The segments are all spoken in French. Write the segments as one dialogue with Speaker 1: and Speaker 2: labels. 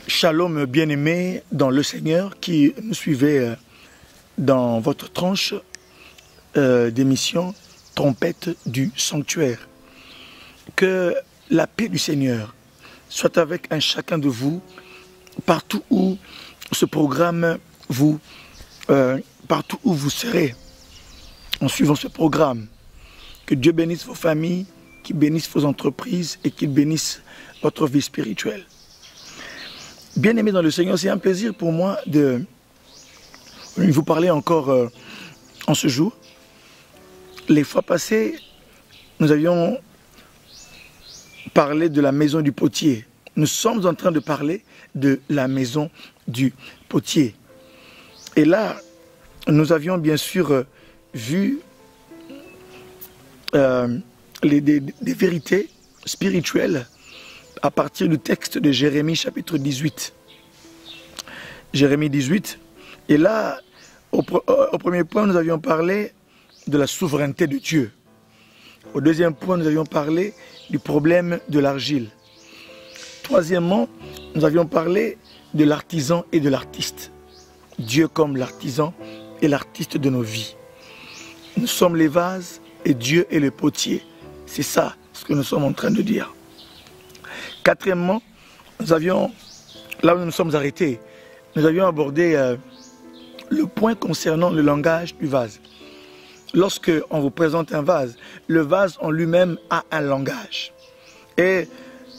Speaker 1: Shalom bien-aimés dans le Seigneur qui nous suivez dans votre tranche d'émission Trompette du Sanctuaire. Que la paix du Seigneur soit avec un chacun de vous, partout où ce programme partout où vous serez en suivant ce programme. Que Dieu bénisse vos familles, qu'il bénisse vos entreprises et qu'il bénisse votre vie spirituelle. Bien-aimés dans le Seigneur, c'est un plaisir pour moi de vous parler encore en ce jour. Les fois passées, nous avions parlé de la maison du potier. Nous sommes en train de parler de la maison du potier. Et là, nous avions bien sûr vu des vérités spirituelles à partir du texte de Jérémie chapitre 18. Jérémie 18. Et là, au premier point, nous avions parlé de la souveraineté de Dieu. Au deuxième point, nous avions parlé du problème de l'argile. Troisièmement, nous avions parlé de l'artisan et de l'artiste. Dieu comme l'artisan et l'artiste de nos vies. Nous sommes les vases et Dieu est le potier. C'est ça ce que nous sommes en train de dire. Quatrièmement, nous avions, là où nous nous sommes arrêtés, nous avions abordé le point concernant le langage du vase. Lorsque on vous présente un vase, le vase en lui-même a un langage. Et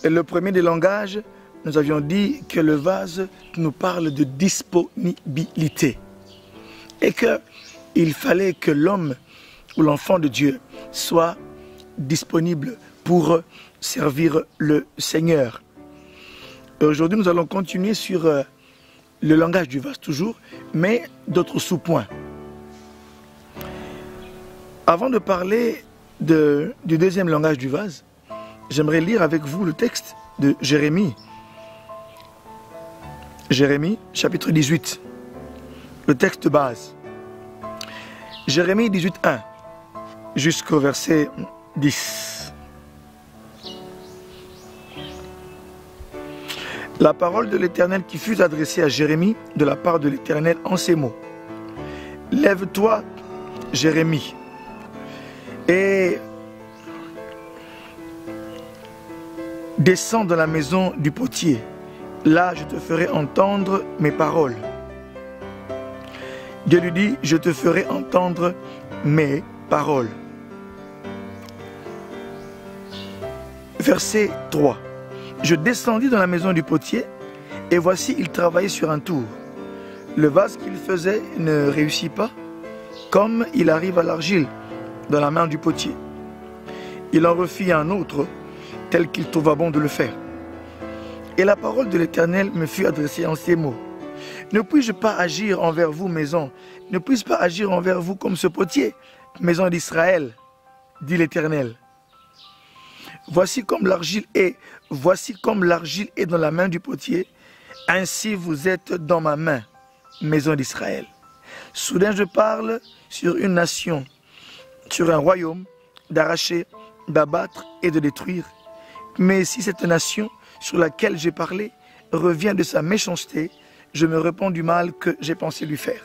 Speaker 1: le premier des langages, nous avions dit que le vase nous parle de disponibilité. Et qu'il fallait que l'homme ou l'enfant de Dieu soit disponible pour servir le Seigneur. Aujourd'hui, nous allons continuer sur le langage du vase toujours, mais d'autres sous-points. Avant de parler du deuxième langage du vase, j'aimerais lire avec vous le texte de Jérémie. Jérémie, chapitre 18. Le texte de base. Jérémie 18, 1 jusqu'au verset 10. La parole de l'Éternel qui fut adressée à Jérémie de la part de l'Éternel en ces mots. Lève-toi, Jérémie, et descends dans la maison du potier. Là, je te ferai entendre mes paroles. Dieu lui dit, je te ferai entendre mes paroles. Verset 3. Je descendis dans la maison du potier, et voici, il travaillait sur un tour. Le vase qu'il faisait ne réussit pas, comme il arrive à l'argile dans la main du potier. Il en refit un autre, tel qu'il trouva bon de le faire. Et la parole de l'Éternel me fut adressée en ces mots. Ne puis-je pas agir envers vous, maison? Ne puis-je pas agir envers vous comme ce potier, maison d'Israël, dit l'Éternel. Voici comme l'argile est dans la main du potier, ainsi vous êtes dans ma main, maison d'Israël. Soudain je parle sur une nation, sur un royaume, d'arracher, d'abattre et de détruire. Mais si cette nation sur laquelle j'ai parlé revient de sa méchanceté, je me repens du mal que j'ai pensé lui faire.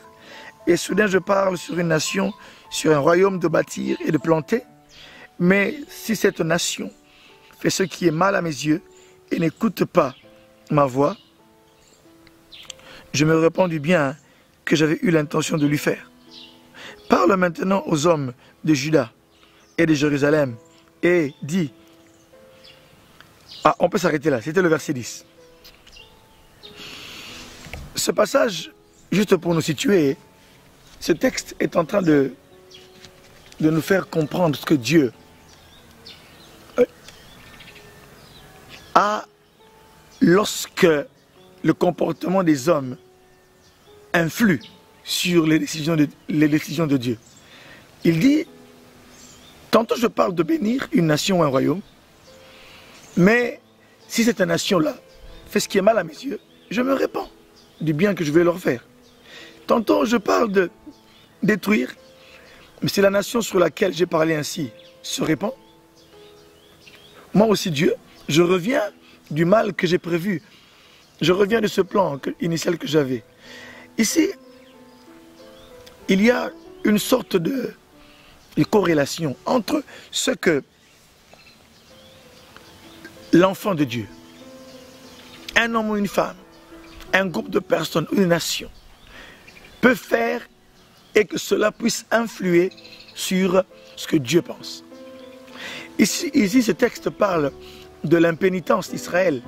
Speaker 1: Et soudain je parle sur une nation, sur un royaume de bâtir et de planter. Mais si cette nation fait ce qui est mal à mes yeux et n'écoute pas ma voix, je me repens du bien que j'avais eu l'intention de lui faire. Parle maintenant aux hommes de Juda et de Jérusalem et dis... Ah, on peut s'arrêter là, c'était le verset 10. ce passage, juste pour nous situer, ce texte est en train de nous faire comprendre ce que Dieu a lorsque le comportement des hommes influe sur les décisions de Dieu. Il dit, tantôt je parle de bénir une nation ou un royaume, mais si cette nation-là fait ce qui est mal à mes yeux, je me répands du bien que je vais leur faire. Tantôt je parle de détruire, mais si la nation sur laquelle j'ai parlé ainsi se répand, moi aussi Dieu, je reviens du mal que j'ai prévu. Je reviens de ce plan initial que j'avais. Ici, il y a une sorte de corrélation entre ce que l'enfant de Dieu, un homme ou une femme, un groupe de personnes, une nation, peut faire et que cela puisse influer sur ce que Dieu pense. Ici, ce texte parle de l'impénitence d'Israël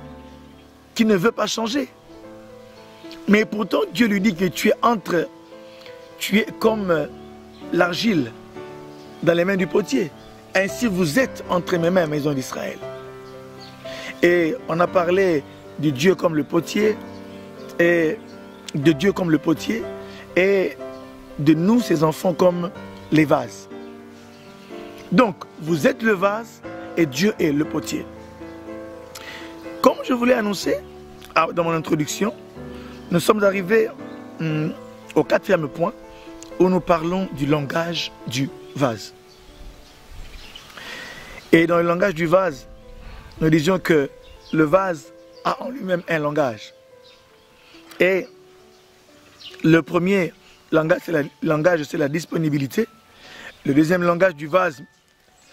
Speaker 1: qui ne veut pas changer. Mais pourtant, Dieu lui dit que tu es comme l'argile dans les mains du potier. Ainsi vous êtes entre mes mains, maison d'Israël. Et on a parlé de Dieu comme le potier, et de Dieu comme le potier, et de nous, ses enfants, comme les vases. Donc, vous êtes le vase et Dieu est le potier. Comme je voulais annoncer dans mon introduction, nous sommes arrivés au 4e point où nous parlons du langage du vase. Et dans le langage du vase, nous disions que le vase a en lui-même un langage. Et le premier langage, c'est la disponibilité. Le deuxième langage du vase,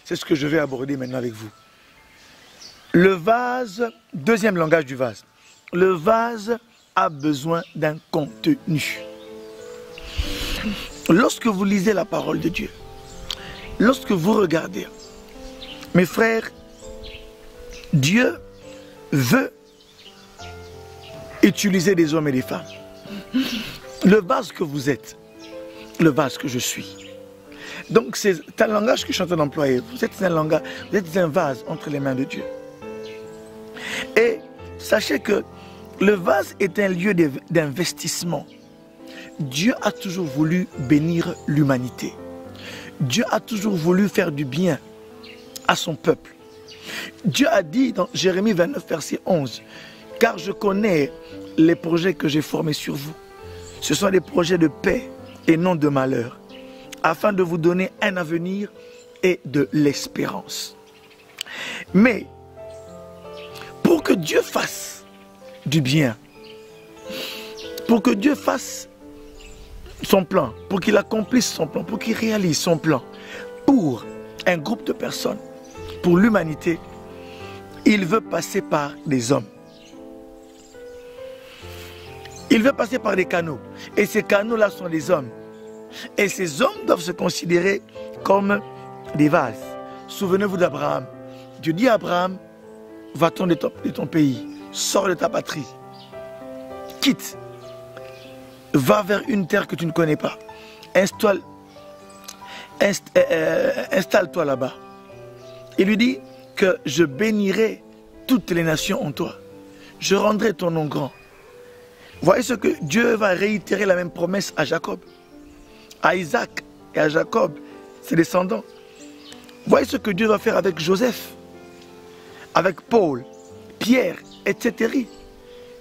Speaker 1: c'est ce que je vais aborder maintenant avec vous. Le vase, deuxième langage du vase. Le vase a besoin d'un contenu. Lorsque vous lisez la parole de Dieu, lorsque vous regardez, mes frères, Dieu veut utiliser des hommes et des femmes. Le vase que vous êtes, le vase que je suis. Donc c'est un langage que je suis en train d'employer. Vous êtes un vase entre les mains de Dieu. Et sachez que le vase est un lieu d'investissement. Dieu a toujours voulu bénir l'humanité. Dieu a toujours voulu faire du bien à son peuple. Dieu a dit dans Jérémie 29, verset 11, « Car je connais les projets que j'ai formés sur vous. Ce sont des projets de paix et non de malheur, afin de vous donner un avenir et de l'espérance. » Mais pour que Dieu fasse du bien, pour que Dieu fasse son plan, pour qu'il accomplisse son plan, pour qu'il réalise son plan, pour un groupe de personnes, pour l'humanité, il veut passer par des hommes. Il veut passer par des canaux. Et ces canaux-là sont des hommes. Et ces hommes doivent se considérer comme des vases. Souvenez-vous d'Abraham. Dieu dit à Abraham, va-t'en de ton pays, sors de ta patrie, quitte, va vers une terre que tu ne connais pas, installe-toi là-bas. Il lui dit que je bénirai toutes les nations en toi, je rendrai ton nom grand. Voyez ce que Dieu va réitérer la même promesse à Jacob, à Isaac et à Jacob, ses descendants. Voyez ce que Dieu va faire avec Joseph, avec Paul, Pierre, etc.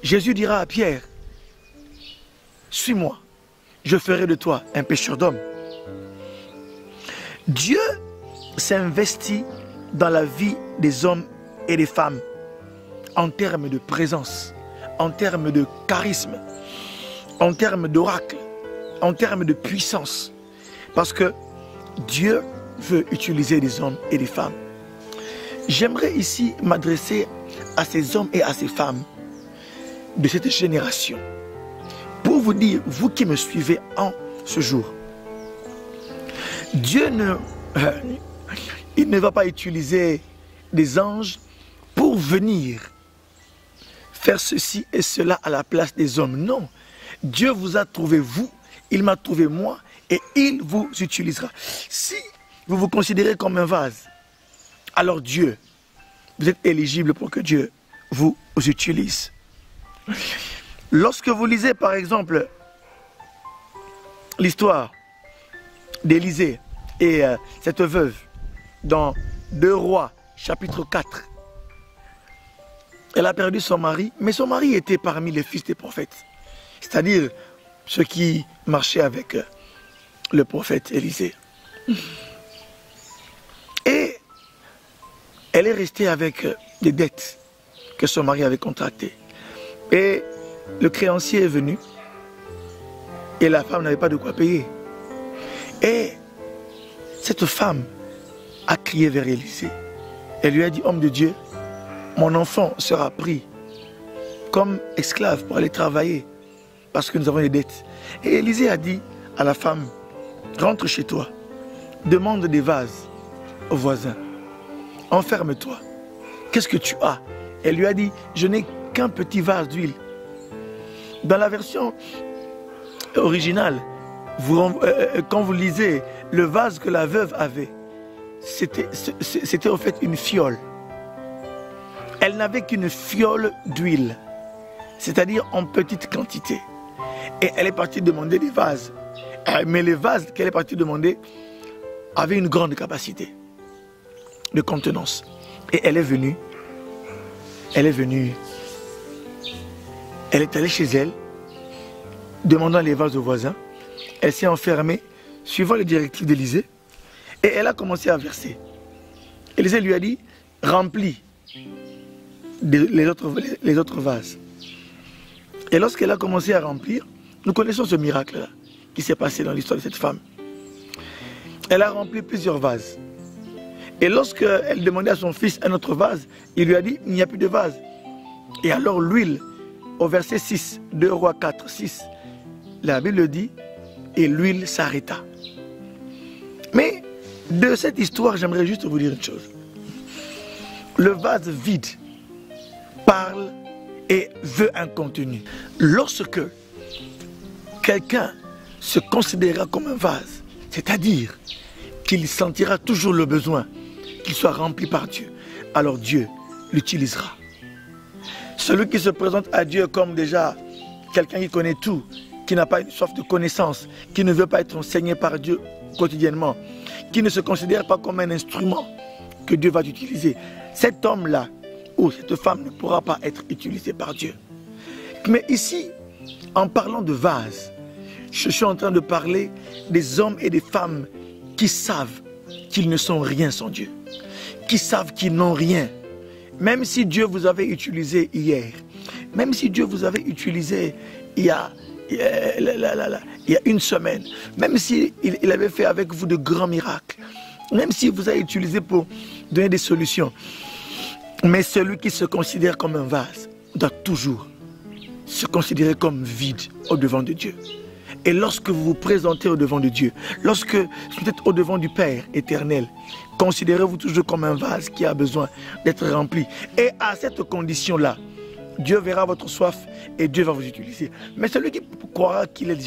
Speaker 1: Jésus dira à Pierre, suis-moi, je ferai de toi un pêcheur d'hommes. Dieu s'investit dans la vie des hommes et des femmes en termes de présence, en termes de charisme, en termes d'oracle, en termes de puissance. Parce que Dieu veut utiliser des hommes et des femmes. J'aimerais ici m'adresser à ces hommes et à ces femmes de cette génération pour vous dire, vous qui me suivez en ce jour, Dieu il ne va pas utiliser des anges pour venir faire ceci et cela à la place des hommes. Non, Dieu vous a trouvé vous, il m'a trouvé moi, et il vous utilisera. Si vous vous considérez comme un vase, alors Dieu, vous êtes éligible pour que Dieu vous utilise. Lorsque vous lisez par exemple l'histoire d'Élisée et cette veuve dans 2 Rois chapitre 4, elle a perdu son mari, mais son mari était parmi les fils des prophètes, c'est-à-dire ceux qui marchaient avec le prophète Élisée. Et elle est restée avec des dettes que son mari avait contractées. Et le créancier est venu et la femme n'avait pas de quoi payer. Et cette femme a crié vers Élisée. Elle lui a dit, homme de Dieu, mon enfant sera pris comme esclave pour aller travailler parce que nous avons des dettes. Et Élisée a dit à la femme, rentre chez toi, demande des vases aux voisins, enferme-toi. Qu'est-ce que tu as? Elle lui a dit, je n'ai qu'un petit vase d'huile. Dans la version originale, quand vous lisez le vase que la veuve avait, c'était en fait une fiole. Elle n'avait qu'une fiole d'huile, c'est-à-dire en petite quantité. Et elle est partie demander des vases. Mais les vases qu'elle est partie demander avaient une grande capacité de contenance. Et elle est venue, elle est allée chez elle, demandant les vases aux voisins. Elle s'est enfermée, suivant les directives d'Élisée, et elle a commencé à verser. Élisée lui a dit, remplis les autres vases. Et lorsqu'elle a commencé à remplir, nous connaissons ce miracle-là qui s'est passé dans l'histoire de cette femme. Elle a rempli plusieurs vases. Et lorsqu'elle demandait à son fils un autre vase, il lui a dit, il n'y a plus de vase. Et alors l'huile, au verset 6, 2 Rois 4, 6, la Bible dit, et l'huile s'arrêta. Mais de cette histoire, j'aimerais juste vous dire une chose. Le vase vide parle et veut un contenu. Lorsque quelqu'un se considérera comme un vase, c'est-à-dire qu'il sentira toujours le besoin qu'il soit rempli par Dieu, alors Dieu l'utilisera. Celui qui se présente à Dieu comme déjà quelqu'un qui connaît tout, qui n'a pas une soif de connaissance, qui ne veut pas être enseigné par Dieu quotidiennement, qui ne se considère pas comme un instrument que Dieu va utiliser, cet homme-là ou cette femme ne pourra pas être utilisé par Dieu. Mais ici, en parlant de vase, je suis en train de parler des hommes et des femmes qui savent qu'ils ne sont rien sans Dieu, qui savent qu'ils n'ont rien. Même si Dieu vous avait utilisé hier, même si Dieu vous avait utilisé il y a une semaine, même s'il avait fait avec vous de grands miracles, même s'il vous a utilisé pour donner des solutions, mais celui qui se considère comme un vase doit toujours se considérer comme vide au-devant de Dieu. Et lorsque vous vous présentez au-devant de Dieu, lorsque vous êtes au-devant du Père éternel, considérez-vous toujours comme un vase qui a besoin d'être rempli. Et à cette condition-là, Dieu verra votre soif et Dieu va vous utiliser. Mais celui qui croira qu'il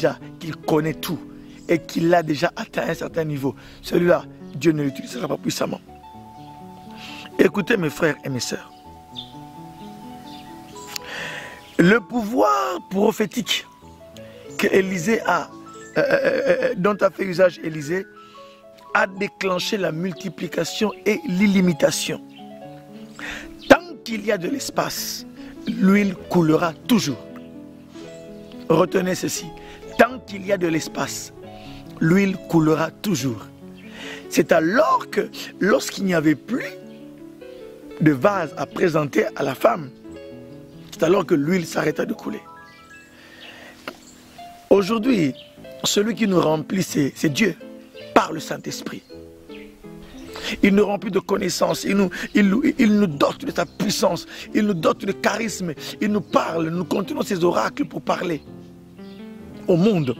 Speaker 1: connaît tout et qu'il a déjà atteint un certain niveau, celui-là, Dieu ne l'utilisera pas puissamment. Écoutez mes frères et mes sœurs. Le pouvoir prophétique que Élisée dont a fait usage Élisée, a déclenché la multiplication et l'illimitation. Tant qu'il y a de l'espace, l'huile coulera toujours. Retenez ceci. Tant qu'il y a de l'espace, l'huile coulera toujours. C'est alors que, lorsqu'il n'y avait plus de vase à présenter à la femme, c'est alors que l'huile s'arrêta de couler. Aujourd'hui, celui qui nous remplit, c'est Dieu, par le Saint-Esprit. Il nous remplit de connaissances, il nous dote de sa puissance, il nous dote de charisme, il nous parle, nous contenons ses oracles pour parler au monde.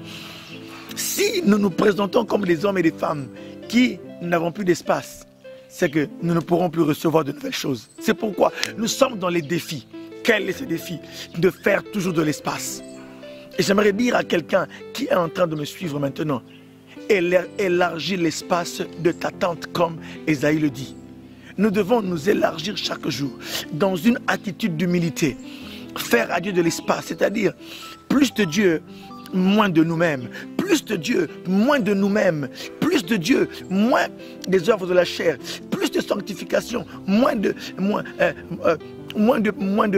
Speaker 1: Si nous nous présentons comme des hommes et des femmes qui n'avons plus d'espace, c'est que nous ne pourrons plus recevoir de nouvelles choses. C'est pourquoi nous sommes dans les défis. Quel est ce défi? De faire toujours de l'espace. Et j'aimerais dire à quelqu'un qui est en train de me suivre maintenant, élargis l'espace de ta tente comme Esaïe le dit. Nous devons nous élargir chaque jour dans une attitude d'humilité. Faire à Dieu de l'espace, c'est-à-dire plus de Dieu, moins de nous-mêmes. Plus de Dieu, moins de nous-mêmes. Plus de Dieu, moins des œuvres de la chair. Plus de sanctification, moins de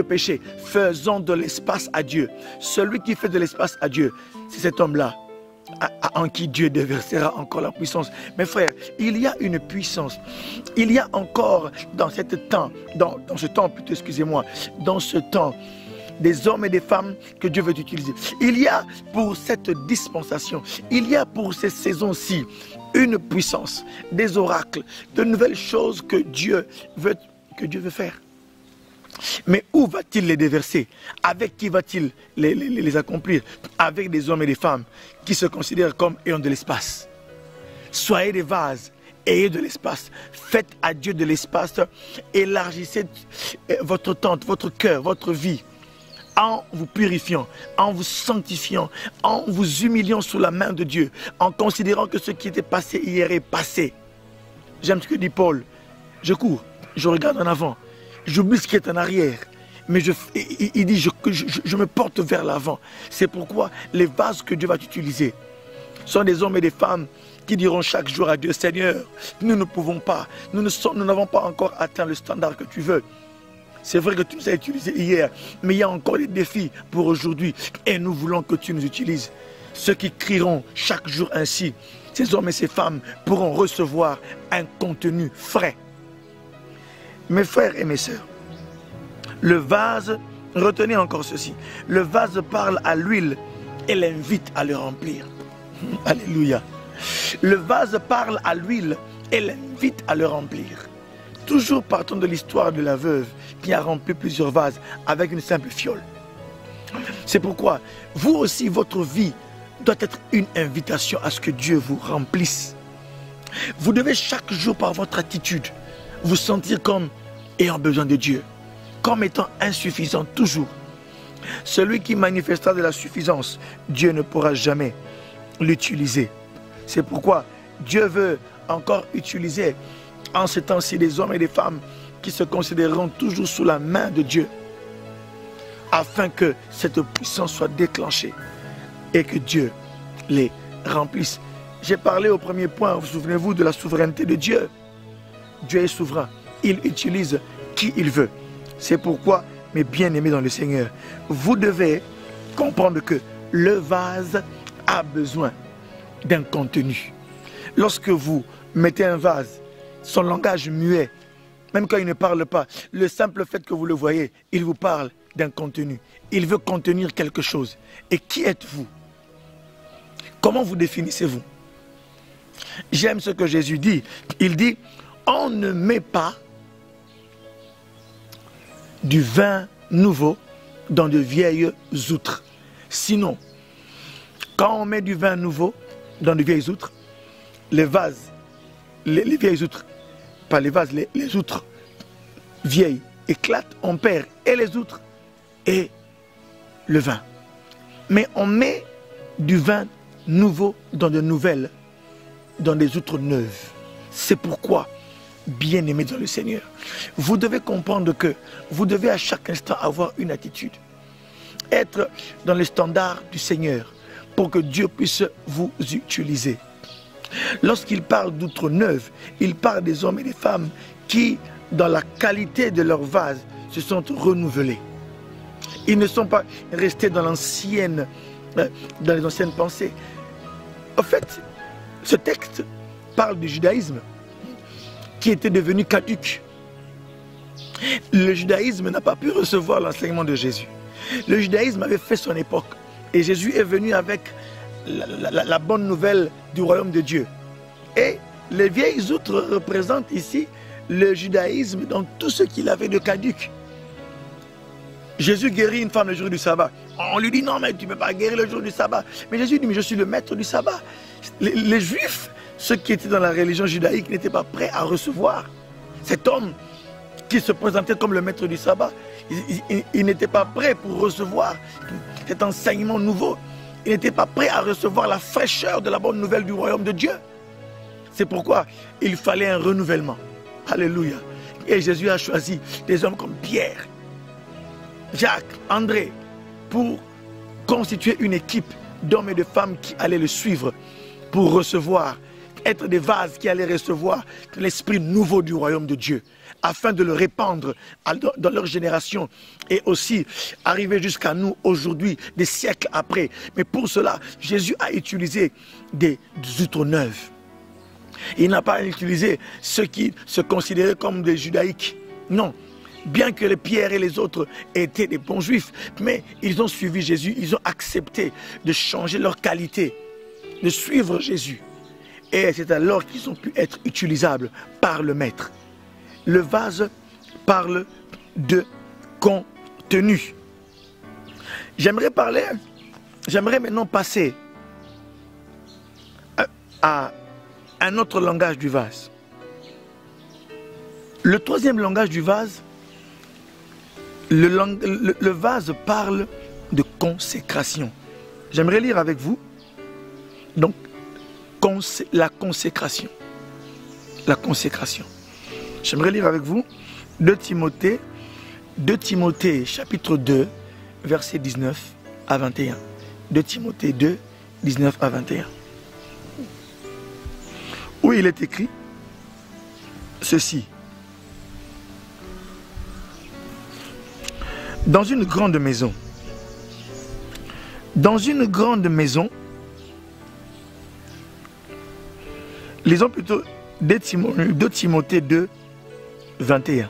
Speaker 1: péché. Faisons de l'espace à Dieu. Celui qui fait de l'espace à Dieu, c'est cet homme-là en qui Dieu déversera encore la puissance. Mes frères, il y a une puissance. Il y a encore dans ce temps, dans ce temps, des hommes et des femmes que Dieu veut utiliser. Il y a pour cette dispensation, il y a pour ces saisons-ci, une puissance, des oracles, de nouvelles choses que Dieu veut faire. Mais où va-t-il les déverser? Avec qui va-t-il les accomplir? Avec des hommes et des femmes qui se considèrent comme ayant de l'espace. Soyez des vases, ayez de l'espace. Faites à Dieu de l'espace. Élargissez votre tente, votre cœur, votre vie, en vous purifiant, en vous sanctifiant, en vous humiliant sous la main de Dieu, en considérant que ce qui était passé hier est passé. J'aime ce que dit Paul. Je cours, je regarde en avant, j'oublie ce qui est en arrière, mais il dit je me porte vers l'avant. C'est pourquoi les vases que Dieu va utiliser sont des hommes et des femmes qui diront chaque jour à Dieu, Seigneur, nous ne pouvons pas, nous n'avons pas encore atteint le standard que tu veux. C'est vrai que tu nous as utilisés hier, mais il y a encore des défis pour aujourd'hui. Et nous voulons que tu nous utilises. Ceux qui crieront chaque jour ainsi, ces hommes et ces femmes pourront recevoir un contenu frais. Mes frères et mes sœurs, le vase, retenez encore ceci, le vase parle à l'huile et l'invite à le remplir. Alléluia. Le vase parle à l'huile et l'invite à le remplir. Toujours partons de l'histoire de la veuve qui a rempli plusieurs vases avec une simple fiole. C'est pourquoi vous aussi, votre vie doit être une invitation à ce que Dieu vous remplisse. Vous devez chaque jour par votre attitude vous sentir comme ayant besoin de Dieu, comme étant insuffisant toujours. Celui qui manifestera de la suffisance, Dieu ne pourra jamais l'utiliser. C'est pourquoi Dieu veut encore utiliser en ces temps-ci des hommes et des femmes qui se considéreront toujours sous la main de Dieu, afin que cette puissance soit déclenchée et que Dieu les remplisse. J'ai parlé au premier point, vous souvenez-vous, de la souveraineté de Dieu. Dieu est souverain, il utilise qui il veut. C'est pourquoi, mes bien-aimés dans le Seigneur, vous devez comprendre que le vase a besoin d'un contenu. Lorsque vous mettez un vase, son langage muet, même quand il ne parle pas, le simple fait que vous le voyez, il vous parle d'un contenu. Il veut contenir quelque chose. Et qui êtes-vous? Comment vous définissez-vous? J'aime ce que Jésus dit. Il dit, on ne met pas du vin nouveau dans de vieilles outres. Sinon, quand on met du vin nouveau dans de vieilles outres, les vases, les vieilles outres, pas les vases, les outres vieilles éclatent, on perd et les outres et le vin. Mais on met du vin nouveau dans de nouvelles, dans des outres neuves. C'est pourquoi, bien-aimés dans le Seigneur, vous devez comprendre que vous devez à chaque instant avoir une attitude, être dans le standard du Seigneur pour que Dieu puisse vous utiliser. Lorsqu'il parle d'outre neuve, il parle des hommes et des femmes qui, dans la qualité de leur vase, se sont renouvelés. Ils ne sont pas restés dans dans les anciennes pensées. En fait, ce texte parle du judaïsme qui était devenu caduc. Le judaïsme n'a pas pu recevoir l'enseignement de Jésus. Le judaïsme avait fait son époque et Jésus est venu avec la bonne nouvelle du royaume de Dieu. Et les vieilles outres représentent ici le judaïsme dans tout ce qu'il avait de caduc. Jésus guérit une femme le jour du sabbat. On lui dit non mais tu ne peux pas guérir le jour du sabbat. Mais Jésus dit mais je suis le maître du sabbat. Les juifs, ceux qui étaient dans la religion judaïque, n'étaient pas prêts à recevoir cet homme qui se présentait comme le maître du sabbat. Il n'était pas prêt pour recevoir cet enseignement nouveau. Il n'était pas prêt à recevoir la fraîcheur de la bonne nouvelle du royaume de Dieu. C'est pourquoi il fallait un renouvellement. Alléluia. Et Jésus a choisi des hommes comme Pierre, Jacques, André, pour constituer une équipe d'hommes et de femmes qui allaient le suivre pour recevoir, être des vases qui allaient recevoir l'esprit nouveau du royaume de Dieu, afin de le répandre dans leur génération et aussi arriver jusqu'à nous aujourd'hui, des siècles après. Mais pour cela, Jésus a utilisé des outres neuves. Il n'a pas utilisé ceux qui se considéraient comme des judaïques. Non. Bien que les Pierre et les autres étaient des bons juifs, mais ils ont suivi Jésus, ils ont accepté de changer leur qualité, de suivre Jésus. Et c'est alors qu'ils ont pu être utilisables par le Maître. Le vase parle de contenu. J'aimerais maintenant passer à un autre langage du vase. Le troisième langage du vase, le vase parle de consécration. J'aimerais lire avec vous, donc, la consécration. La consécration. J'aimerais lire avec vous 2 Timothée chapitre 2, versets 19 à 21. 2 Timothée 2, 19 à 21. Où il est écrit ceci. Dans une grande maison, lisons plutôt 2 Timothée 2, 21.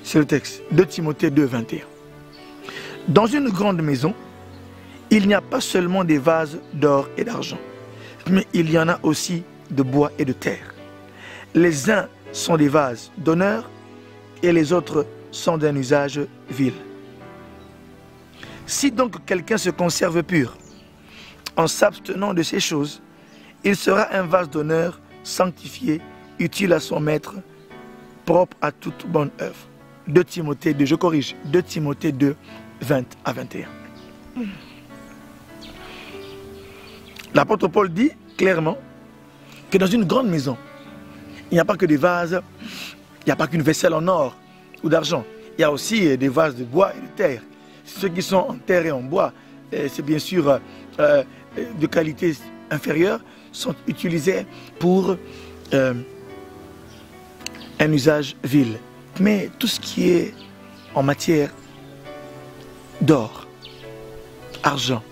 Speaker 1: C'est le texte. 2 Timothée 2, 21. Dans une grande maison, il n'y a pas seulement des vases d'or et d'argent, mais il y en a aussi de bois et de terre. Les uns sont des vases d'honneur et les autres sont d'un usage vil. Si donc quelqu'un se conserve pur, en s'abstenant de ces choses, il sera un vase d'honneur, sanctifié, utile à son maître, propre à toute bonne œuvre. 2 Timothée 2, je corrige, 2 Timothée 2, 20 à 21. L'apôtre Paul dit clairement que dans une grande maison, il n'y a pas que des vases, il n'y a pas qu'une vaisselle en or ou d'argent. Il y a aussi des vases de bois et de terre. Ceux qui sont en terre et en bois, c'est bien sûr de qualité inférieure, sont utilisés pour un usage vil. Mais tout ce qui est en matière d'or, argent,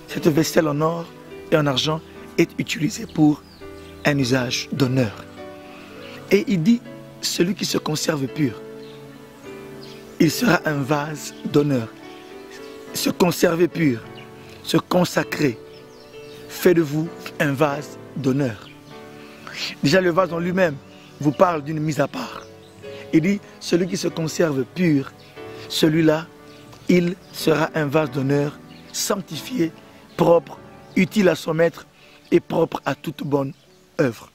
Speaker 1: cette vaisselle en or et en argent est utilisée pour un usage d'honneur. Et il dit, celui qui se conserve pur, il sera un vase d'honneur. Se conserver pur, se consacrer, fait de vous un vase d'honneur. Déjà le vase en lui-même vous parle d'une mise à part. Il dit, celui qui se conserve pur, celui-là, il sera un vase d'honneur, sanctifié, propre, utile à son maître et propre à toute bonne œuvre.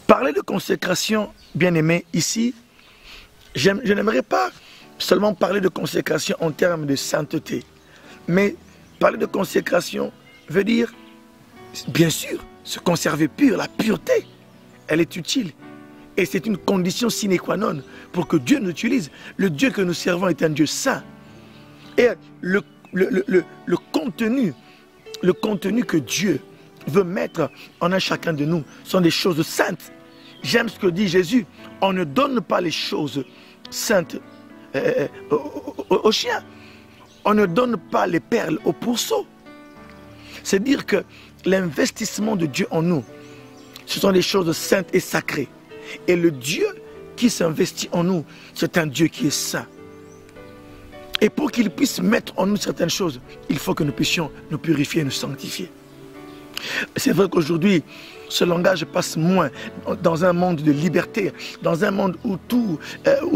Speaker 1: Parler de consécration, bien-aimé, ici, je n'aimerais pas seulement parler de consécration en termes de sainteté, mais parler de consécration veut dire, bien sûr, se conserver pur, la pureté, elle est utile. Et c'est une condition sine qua non pour que Dieu nous utilise. Le Dieu que nous servons est un Dieu saint. Et le contenu que Dieu veut mettre en un chacun de nous sont des choses saintes. J'aime ce que dit Jésus. On ne donne pas les choses saintes aux chiens. On ne donne pas les perles aux pourceaux. C'est dire que l'investissement de Dieu en nous, ce sont des choses saintes et sacrées. Et le Dieu qui s'investit en nous, c'est un Dieu qui est saint. Et pour qu'il puisse mettre en nous certaines choses, il faut que nous puissions nous purifier, nous sanctifier. C'est vrai qu'aujourd'hui, ce langage passe moins dans un monde de liberté, dans un monde où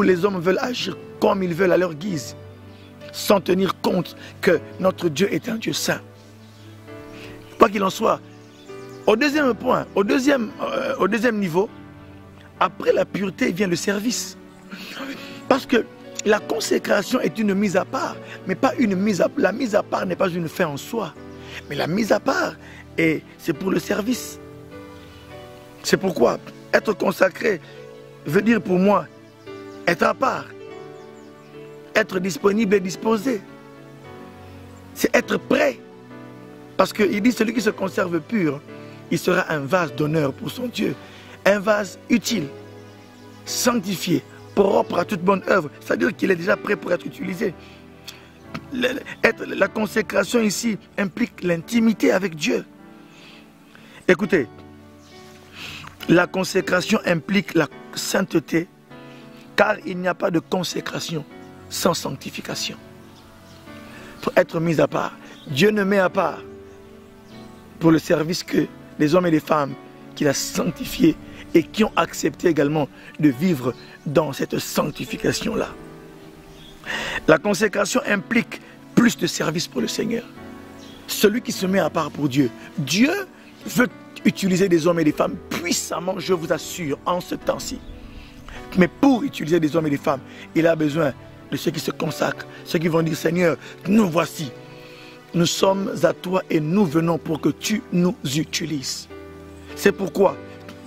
Speaker 1: les hommes veulent agir comme ils veulent à leur guise, sans tenir compte que notre Dieu est un Dieu saint. Quoi qu'il en soit, au deuxième point, au deuxième niveau, après la pureté vient le service. Parce que la consécration est une mise à part, mais pas une mise à part. La mise à part n'est pas une fin en soi, mais la mise à part, c'est pour le service. C'est pourquoi être consacré veut dire pour moi être à part, être disponible et disposé. C'est être prêt. Parce qu'il dit celui qui se conserve pur, il sera un vase d'honneur pour son Dieu. Un vase utile, sanctifié, propre à toute bonne œuvre. C'est-à-dire qu'il est déjà prêt pour être utilisé. La consécration ici implique l'intimité avec Dieu. Écoutez, la consécration implique la sainteté, car il n'y a pas de consécration sans sanctification. Pour être mis à part, Dieu ne met à part pour le service que les hommes et les femmes qu'il a sanctifiés et qui ont accepté également de vivre dans cette sanctification-là. La consécration implique plus de service pour le Seigneur. Celui qui se met à part pour Dieu, Dieu veut utiliser des hommes et des femmes puissamment, je vous assure, en ce temps-ci. Mais pour utiliser des hommes et des femmes, il a besoin de ceux qui se consacrent, ceux qui vont dire, Seigneur, nous voici. Nous sommes à toi et nous venons pour que tu nous utilises. C'est pourquoi,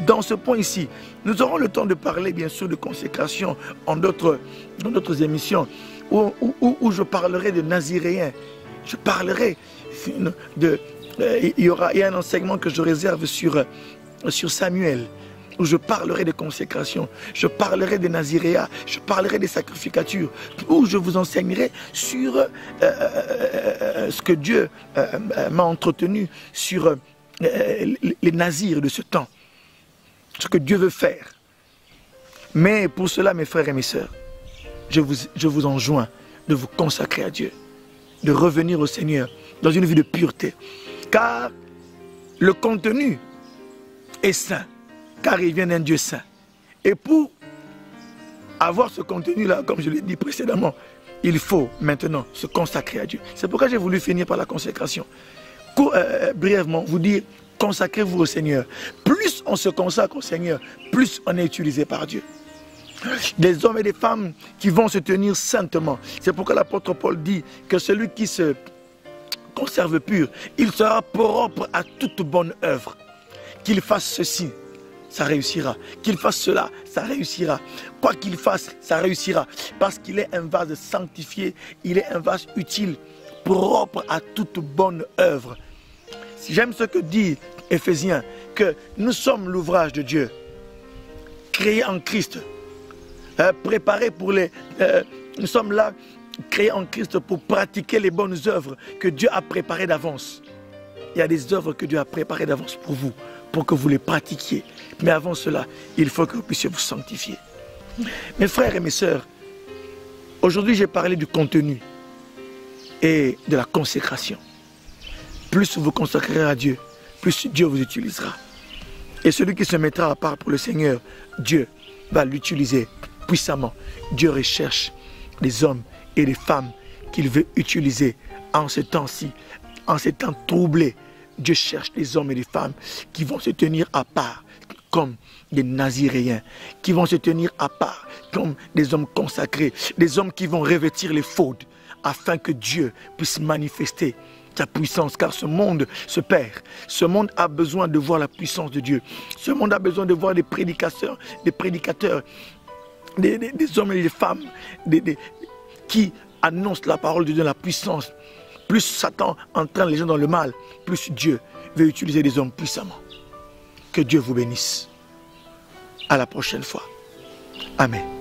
Speaker 1: dans ce point ici, nous aurons le temps de parler bien sûr de consécration dans d'autres émissions où je parlerai de Naziréens. Je parlerai il y a un enseignement que je réserve sur Samuel, où je parlerai de consécration, je parlerai des Naziréas, je parlerai des sacrificatures, où je vous enseignerai sur ce que Dieu m'a entretenu sur les nazirs de ce temps, ce que Dieu veut faire. Mais pour cela, mes frères et mes sœurs, je vous enjoins de vous consacrer à Dieu, de revenir au Seigneur dans une vie de pureté, car le contenu est saint, car il vient d'un Dieu saint. Et pour avoir ce contenu-là, comme je l'ai dit précédemment, il faut maintenant se consacrer à Dieu. C'est pourquoi j'ai voulu finir par la consécration. Brièvement, vous dire, consacrez-vous au Seigneur. Plus on se consacre au Seigneur, plus on est utilisé par Dieu. Des hommes et des femmes qui vont se tenir saintement. C'est pourquoi l'apôtre Paul dit que celui qui se conserve pur, il sera propre à toute bonne œuvre. Qu'il fasse ceci, ça réussira. Qu'il fasse cela, ça réussira. Quoi qu'il fasse, ça réussira. Parce qu'il est un vase sanctifié, il est un vase utile, propre à toute bonne œuvre. J'aime ce que dit Éphésiens, que nous sommes l'ouvrage de Dieu, créé en Christ, préparé pour les... nous sommes là, créés en Christ pour pratiquer les bonnes œuvres que Dieu a préparées d'avance. Il y a des œuvres que Dieu a préparées d'avance pour vous, pour que vous les pratiquiez. Mais avant cela, il faut que vous puissiez vous sanctifier. Mes frères et mes sœurs, aujourd'hui j'ai parlé du contenu et de la consécration. Plus vous vous consacrerez à Dieu, plus Dieu vous utilisera. Et celui qui se mettra à part pour le Seigneur, Dieu va l'utiliser puissamment. Dieu recherche des hommes et des femmes qu'il veut utiliser en ce temps-ci, en ces temps troublés. Dieu cherche des hommes et des femmes qui vont se tenir à part comme des Naziréens, qui vont se tenir à part comme des hommes consacrés, des hommes qui vont revêtir les fautes afin que Dieu puisse manifester sa puissance, car ce monde se perd. Ce monde a besoin de voir la puissance de Dieu. Ce monde a besoin de voir des prédicateurs, des hommes et des femmes qui annoncent la parole de Dieu, la puissance. Plus Satan entraîne les gens dans le mal, plus Dieu veut utiliser des hommes puissamment. Que Dieu vous bénisse. À la prochaine fois. Amen.